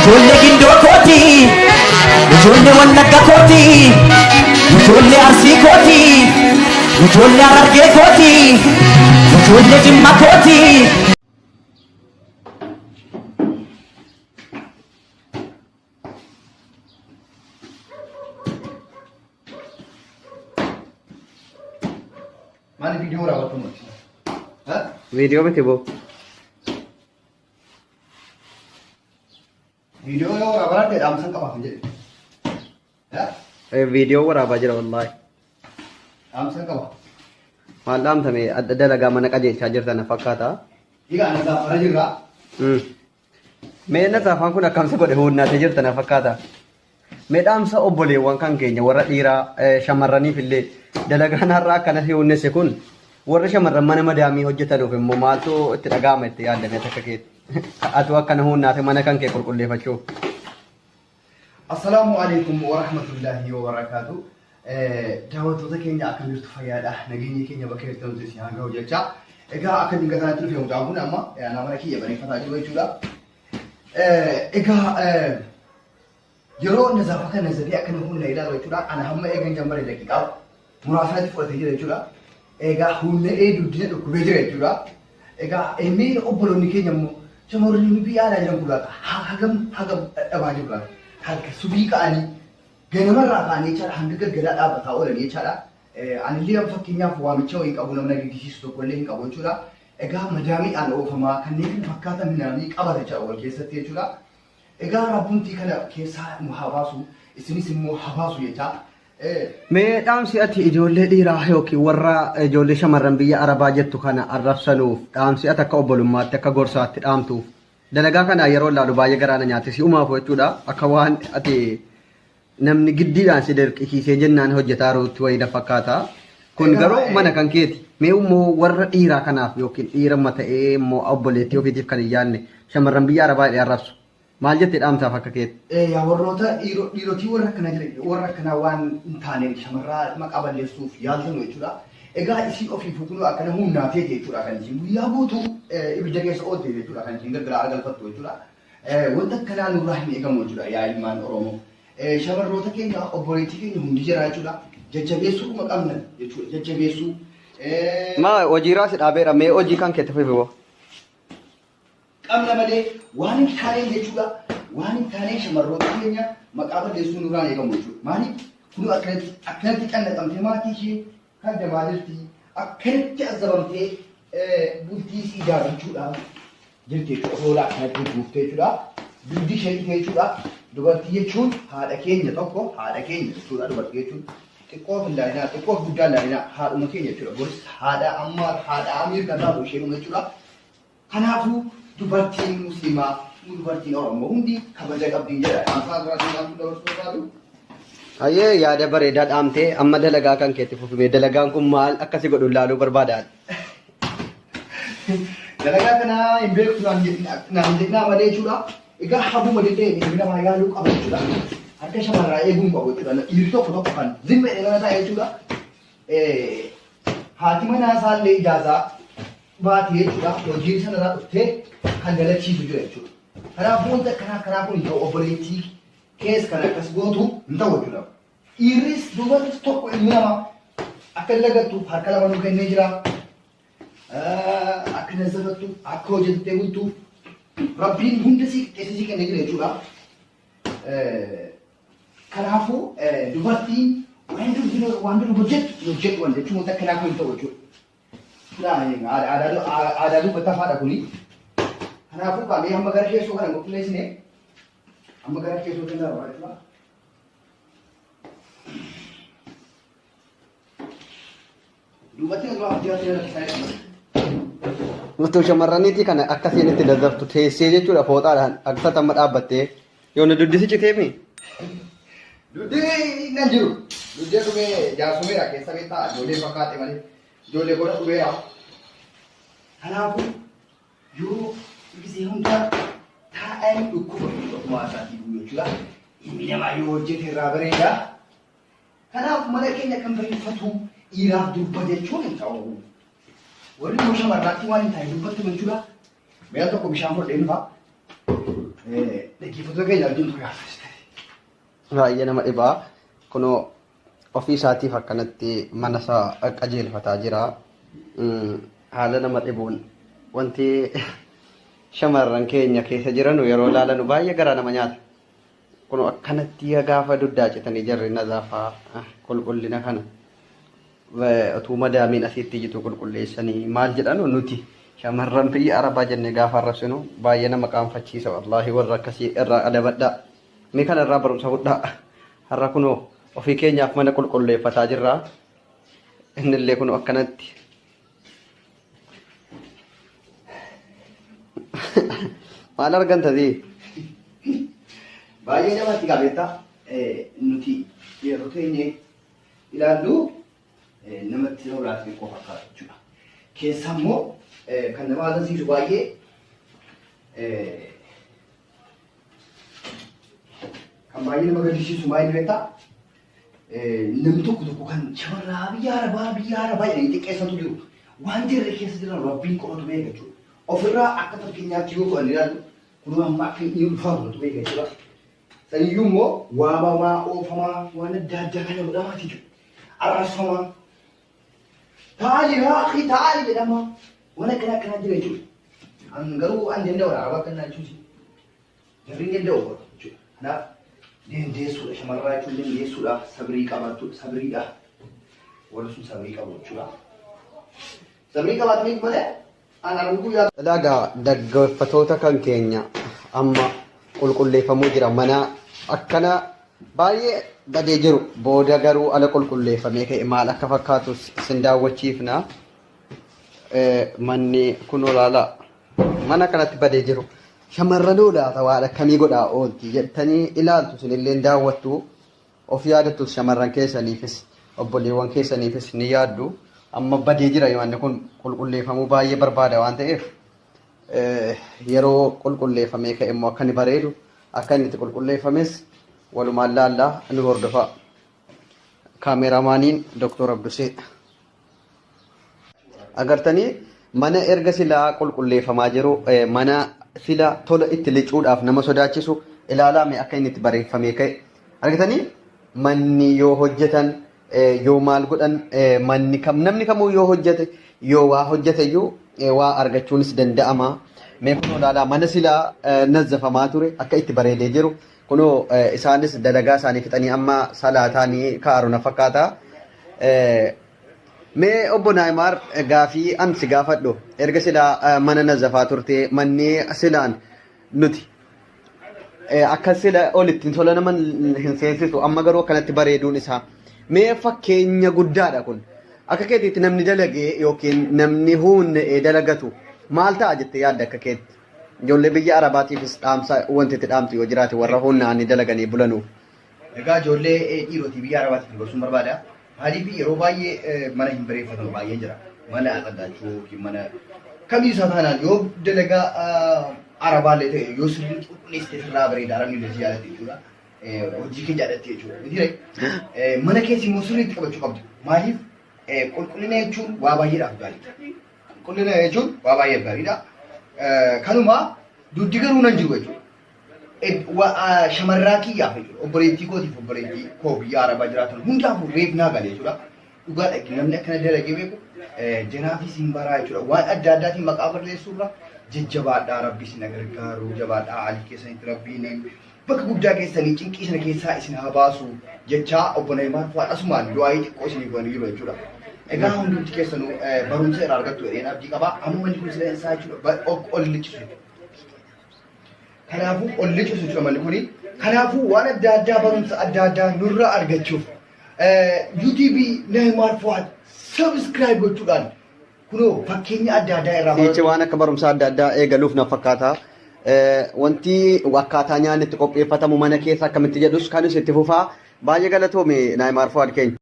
ijoollee gindoo kooti ijoollee wallagga kooti ijoollee arsii kooti ijoollee harargee kooti ijoollee jimma kooti. Mana video rawat tu macam, ha? Video mesti bo. Video yang rawat ada dalam sangka apa je? Ya? Video wara bajra wallahi. Dalam sangka apa? Malam thame adda laga mana kaje charger tana fakata. Iga anda dah pernah juga? Mena ta fan kuna kamsa ko de honna te jirta na fakata. Medam sa obole wan kan kenya wara dira shamarrani fille dalagaan har'a kana fi hunne se kun warra shamarran mana madami hojjeta dhufe immoo maaltu itti dhagaama itti yaadame takka keetti atu akkana hunnaate mana kan kee qulqulleeffachuu. Assalamu alaikum wa rahmatullahi wa barakatuh. Daawwattoota keenya akkam jirtu fayyaadha. Nageenyi keenya bakka jirtanutti si hanga hojjechaa. Egaa akka dingatanatti dhufe mucaan kun amma nama kiyya bareeffataa jiru jechuudha. Egaa yeroo nazaafa kana nazafii akkana hunna ilaalu jechuudha. Ana hamma eegan jammare daqiiqaa muraasatti fudhatee jira jechuudha. Egaa hunna duddina dhukkubee jira jechuudha. Egaa emmee obboloonni keenya immoo shamarroonni biyya alaa jiran kulaata hagam dhabaa jiru laata. Harka subii ka'anii ganamarraa ka'anii jechaadha hanga galgalaa dhaabbataa oolan jechaadha. Anillee fakkeenyaaf waamicha wayii qabu namni agarsiisu tokko illee hin qabu jechuudha. Egaa madaamiidhaan oofamaa kanneen fakkaatan minaamii qabata jechaadha wal keessatti jechuudha. Egaa rabbumtii kana keessaa immoo habaasu isinis immoo habaasu jechaa. Mee dhaamsi ati ijoollee dhiiraa yookiin warra ijoollee shamarran biyya Arabaa jettu kana arrabsanuuf dhaamsi ati akka obbolummaatti akka gorsaatti dhaamtuuf dalagaa kana yeroo ilaalu baay'ee garaana nyaate si umaafu jechuudha. Akka waan ati namni giddiidhaan si dirqisiisee jennaan hojjetaa jirutti wayii fakkaata. Kun garuu mana kan keeti. Mee immoo warra dhiiraa kanaaf yookiin dhiira ta'ee immoo obboleettii ofiitiif kan hin yaadne shamarran biyya Arabaa arrabsu. Maal jettee dhaamsaaf akka keetti? Yaa warroota dhiirotii warra akkana jiran warra akkana waan hin taaneef shamarraa maqaa balleessuuf yaaltanu jechuudha. Egaa isii ofiif kunuu akkana humnaatee jechuudha kan isin guyyaa guutuu ibidda keessa oolte jechuudha kan isin gargaraa argalfattu jechuudha. Wanta akkanaa nurraa hin eegamu jechuudha yaa ilmaan Oromoo. Shamarroota keenya obboleettii keenya hundi jira jechuudha. Jajjabeessuu kuma qabna jechuudha. Jajjabeessuu. Maa hojii raasi dhaabeera mee hojii kan keetti fufi Qabna malee waan hin taaneen jechuudha. Waan hin taaneen shamarroota keenya maqaa balleessuu nurraa eegamu jechuudha. Maaliif kun akkanatti qannaqamtee maatii ishee kan damaa jirti. Akkanatti azabamtee bultii isii ijaarrachuudhaaf jirti jechuudha. Hoolaa akkanatti buuftee jechuudha. Dugdi ishee dhufee jechuudha. Dubartii jechuun haadha keenya tokko haadha keenya jechuudha dubartii jechuun. Xiqqoo filaalinaa xiqqoo guddaa ilaalinaa haadhuma keenya jechuudha. Boris haadha ammaa haadha amiir kan taatu ishee jechuudha. Kanaafuu dubartiin musliimaa dubartiin Oromoo hundi kabaja qabdi jedha. Afaan biraatiin kan dabarsuu barbaadu. Ayyee yaada bareedaa dhaamtee amma dalagaa kan keetti fufime dalagaan kun maal akkasi godhu ilaaluu barbaadaan. Dalagaa kana hin beektu naan jennaa malee jechuudha. Egaa habuma deddeebiin namaa yaaluu qaba jechuudha. Harka shamarraa eeguun qabu jechuudha. Dhiirri tokko kan zimma dheeraa taa'e jechuudha. Haati manaa isaallee ijaazaa baatee jechuudha. Hojii sanarraa dhuftee kan dalachiisu jira jechuudha. Kanaafuu wanta akkanaa kun yoo obboleettii keessa kan akkas gootu hin ta'u jechuudha. Dhiirris dubarris tokko ilmi namaa akka dalagattuuf harka lama nu kennee jira. Akka nazafattu akka hojjettee bultuuf Rabbiin hunda si qixxeessisii kennee jira jechuudha. Kanaafuu dubartiin waan dur hojjettu jechuun wanta akkanaa kun hin ta'u jechuudha. Aadaa dubbataa faadha kuni. Kanaafuu qaamee hamma gara keessoo kana qopheessine hamma gara keessoo kan darba jechuudha. Dubartiin irraa hojjetaa jira. Mutu shamarraniiti kana akkasiin itti daddaftu teessee jechuudha fooxaadhaan akka tamma dhaabbattee yoo na duddisi citeemi. Duddi nan jiru. Duddi dhugee jaarsumeera keessa beektaa ijoollee fakkaate malee ijoollee godha dhugeera. Kanaafuu yoo gisee hunda taa'anii dhukkuba tokkummaa isaatii dhufu jechuudha. Ilmi namaa yoo hojjete irraa bareeda. Kanaaf mana keenya kan bareeffatu dhiiraaf durba jechuun hin ta'u. Warri immoo shamarraatti waan hin taane dubbatti jechuudha. Mi'a tokko bishaan fudhadhee dhufa. Dhaggeeffattoota keenya wajjin ture haasa'iste. Baay'ee nama dhibaa. Kunoo ofii isaatiif akkanatti mana isaa qajeelfataa jira. Haala nama dhibuun wanti shamarran keenya keessa jiran yeroo ilaalanu baay'ee garaa nama nyaata. Kunoo akkanatti gaafa duddaa citanii jarri nazaafaa qulqullina kana utuu madaamiin asitti jitu qulqulleessanii maal jedhanu nuti shamarran biyya Arabaa jennee gaafa arrabsinu baay'ee nama qaanfachiisa wallaahi warra akkasii irraa adabadhaa. Mee kana irraa barumsa fudhaa. Har'a kunoo ofii keenyaaf mana qulqulleeffataa jirra. Innillee kunoo akkanatti maal argantatii? Baay'ee namatti qabeetta. Nuti yeroo teenyee ilaallu namatti horaati qofa fakkaata jechuudha. Keessaa immoo kan nama agarsiisu baay'ee kan baay'ee nama gaddisiisu maal beektaa? Namni tokko tokko kan shamarraa biyya Arabaa jedhanii xiqqeessatu jiru. Waan jirre keessa jiran rabbiin qofatu beeka jechuudha. Ofirraa akka fakkeenyaatti yoo ta'an ilaallu kun amma akka inni ulfaatu beeka jechuudha. Saniyyuu immoo waamamaa oofamaa waan adda addaa kana godhamaati jiru. Arraasamaa taali jedhama. Waan akkana jira jechuudha. An garuu an danda'u Arabaa kanaa jechuuti. Jarri danda'u jechuudha. Kanaaf dandeessuudha shamarraa jechuun dandeessuudha sabrii qabaattu sabriidha. Warri sun sabrii qabu jechuudha. Sabrii qabaatanii malee an arguu yaa. Ilaagaa dhaggeeffattoota kan keenya amma qulqulleeffamuu jira mana akkana baay'ee badee jiru booda garuu ala qulqulleeffamee ka'e maal akka fakkaatu sin daawwachiifna. Manni kun olaala mana kanatti badee jiru shamarran olaata waan akkamii godhaa oolti jettanii ilaaltu sinillee daawwattu of yaadattu shamarran keessaniifis obboleewwan keessaniifis ni yaaddu. Amma badee jira manni kun qulqulleeffamuu baay'ee barbaada waan ta'eef yeroo qulqulleeffamee ka'e immoo akka inni bareedu akka inni itti qulqulleeffames walumaan laallaa ni hordofa. Kaameraamaaniin Dr. Abdusee. Agartanii mana erga silaa qulqulleeffamaa jiru mana sila tola itti licuudhaaf nama sodaachisu ilaalame akka inni itti bareeffamee ka'e. Argitanii manni yoo hojjetan yoo maal godhan manni namni kamuu yoo hojjete yoo waa hojjete iyyuu waa argachuunis danda'ama. Mee kunoo ilaalaa mana silaa nazzafamaa ture akka itti bareedee jiru. Kunoo isaanis dalagaa isaanii fixanii amma salaataanii kaaruna fakkaata. Mee obbo Naayimar gaafii an si gaafadhu erga silaa mana nazzafaa turte manni silaan nuti akka sila olitti tola nama hin seensisu amma garuu akkanatti bareeduun isaa mee fakkeenya guddaadha kun akka keetiitti namni dalagee yookiin namni huunne dalagatu maal ta'a jettee yaadda akka keetti ijoollee biyya Arabaatiifis dhaamsa wanti itti dhaamtu yoo jiraate warra hunna'anii dalaganii bulanuuf. Egaa ijoollee dhiirootii biyya Arabaatiif gorsuun barbaada. Maaliif yeroo baay'ee mana hin bareeffatan baay'ee jira. Mana aqaddaachuu yookiin mana kamiyyuu isaa taanaan yoo dalagaa Arabaallee ta'e yoo sirrii qulqulleessitee sirraa bareedaa ramni illee jaallatti jechuudha. Hojii kee jaallatti jechuudha. Mana keessi immoo sirriitti qabachuu qabdu. Maaliif qulqullina jechuun waa baay'eedhaaf gaariidha. Qulqullina jechuun waa baay'eef gaariidha. Kanuma duddi garuu nan jiru jechuudha. Shamarraa kiyyaaf jechuudha. Obboleettii kootiif obboleettii koo biyya Arabaa jiraatan hundaafuu reef naa galee jechuudha. Dhugaadha namni akkana dalagee beeku janaafis hin baraa jechuudha. Waan adda addaatiin maqaa barreessuurra jajjabaadhaa rabbi isin gargaaru jabaadhaa haalli keessanitti rabbiin bakka guddaa keessanii cinqii sana keessaa isin haa baasu jechaa obbo Naayimar asumaan du'aayii xiqqoo isinii godhanii jiru jechuudha. Egaa hundumti keessanuu barumsa irraa argattu jedheen abdii qabaa. Amma manni kun sila isaa jechuudha ol lichisu. Kanaafuu ol lichisu jechuudha manni kuni. Kanaafuu waan adda addaa barumsa adda addaa nurraa argachuuf YouTube Naayimar Fuad subscribe gochuudhaan kunoo fakkeenya adda addaa irraa Sichi waan akka barumsa adda addaa eegaluuf na fakkaata. Wanti akkaataa nyaanni itti qopheeffatamu mana keessa akkamitti jedhus kan itti fufaa baay'ee galatoome Naayimar Fuad keenya.